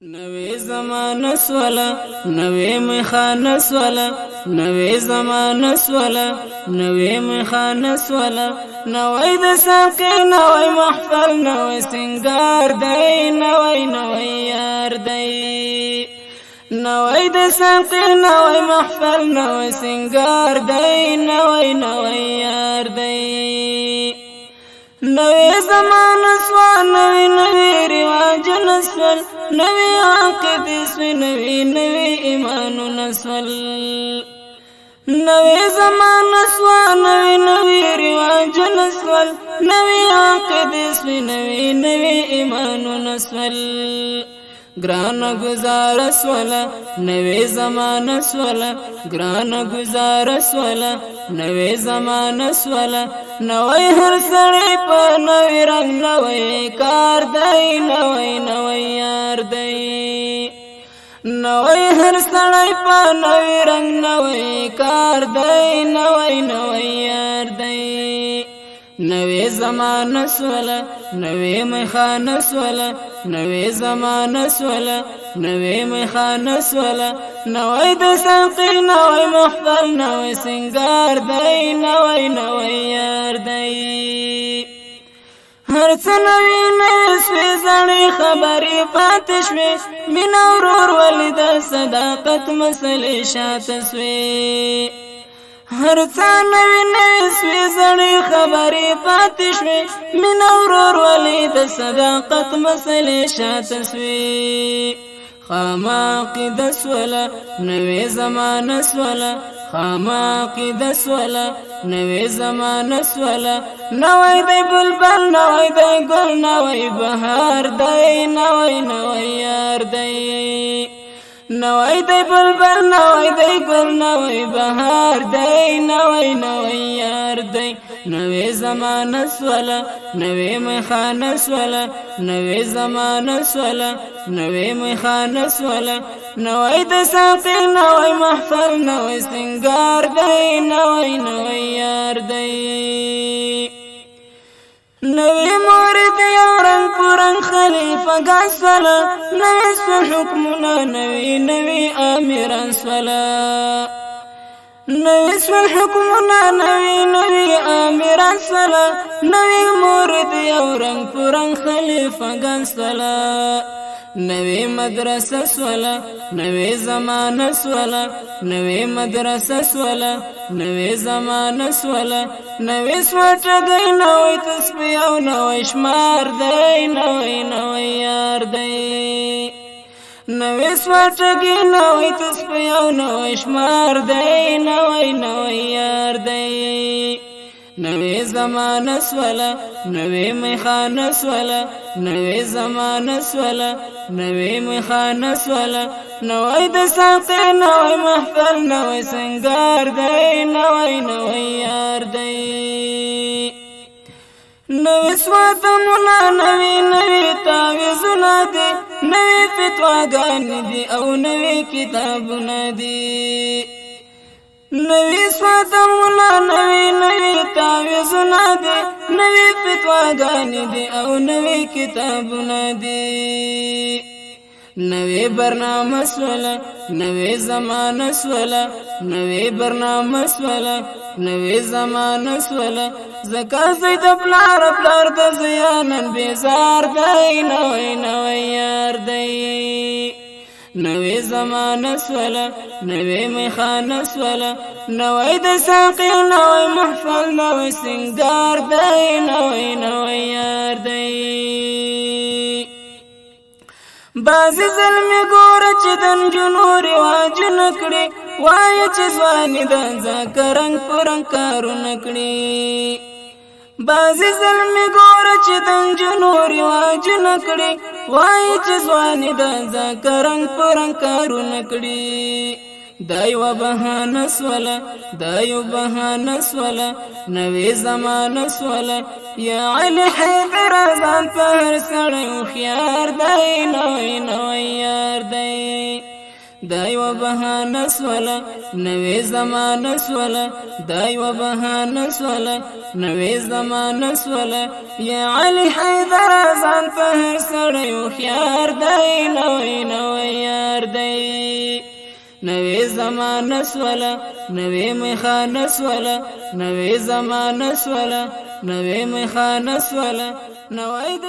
نوې زمانه سوله نوې میخانه سوله نوې زمانه سوله نوې میخانه سوله نوې د ساقي نوې محفل نوې سنگار دی نوې یار دی نوې د ساقي نوې محفل نوې سنگار دی نوې یار دی نوې زمانه سوله نوې رواج نسل نوی عقیدی سوی نوی ایمانو نسول نوی زمان سوا نوی رواج نسول نوی عقیدی سوی نوی ایمانو نسول گران گزار سولا نوی زمان سولا گران گزار سولا نوی زمان سولا نوی هر سړی په نوی رنگ نوی کار دی نوی یار دی نوی هر سړی په نوی رنگ نوی کار دی نوی یار دی نوې زمانه سوله نوې میخانه سوله نوې زمانه سوله نوې میخانه سوله نوې د ساقي نوې محفل نوې سنگار دی نوې یار دی هر څه نوې سوې زړې خبرې پاتې شوې مینه ورور ولید صداقت مسلې شاته سوې هر څه نوې سوې زړې خبرې پاتې شوې مینه ورور ولې د صداقت مسلې شاته سوې خامه عقیده سوله نوې زمانه سوله خامه عقیده سوله نوې زمانه سوله نوی دی بلبل نوی دی ګل نوی بهار دی نوی یار دی نوی دی بلبل نوی دی گل نوی بهار دی نوی یار دی نوی زمانه سوله نوی میخانه سوله نوی زمانه سوله نوی میخانه سوله نوی د ساقي نوی محفل نوی سنگار دی نوی یار دی نوی مورد یو رنگ پرنگ خلیفه گان سولا نوی سو حکمنا نوی آمیران سولا نوی سو حکمنا نوی آمیران سولا نوی مورد یو رنگ پرنگ خلیفه گان سولا نوی مدرسه سولا نوی زمانه سولا نوی مدرسه سولا نوی زمانه سولا نوی سوټګي نوی تسبیح او نوی شمار دی نوی یار دی نوی سوټګي نوی تسبیح او نوی شمار دی نوی یار دی نوی زمانه سوله نوی میخانه سوله نوی زمانه سوله نوی میخانه سوله نوی د ساقي نوی محفل نوی سنگار دی نوی یار دی نوی سواتمونه نوی تعویذونه دی نوی فتواګانې دی او نوی کتابونه دی نوی سواتمونه نوی تعویذونه دی نوی فتواګانې دی او نوی کتابونه دی نوی برنامه سوله نوی زمانه سوله نوی برنامه سوله نوی زمانه سوله زکا زید پلار د زیانن بیزار دی نوی یار دی نوی زمانه سوله نوی میخانه سوله نوی د ساقي نوی محفل نوی سنگار دی نوی یار دی بازی ظلمی گوره چی دن جنو رواج نکڑی وائی چی زوانی دن زاکا رنگ پرنگ کارو نکڑی بازی ظلمی گوره چی دن جنو رواج نکڑی وائی چی زوانی دن زاکا رنگ پرنگ کارو نکڑی دایو بهانه سوله دایو بهانه سوله نوی زمانه سوله یا علی حیدر ځان په هر سړی هوښیار دی نوی یار دی دایو بهانه سوله نوی زمانه سوله دایو بهانه سوله نوی زمانه سوله یا علی حیدر ځان په هر سړی هوښیار دی نوی نوې زمانه سوله نوې میخانه سوله نوې زمانه سوله نوې میخانه سوله نوې د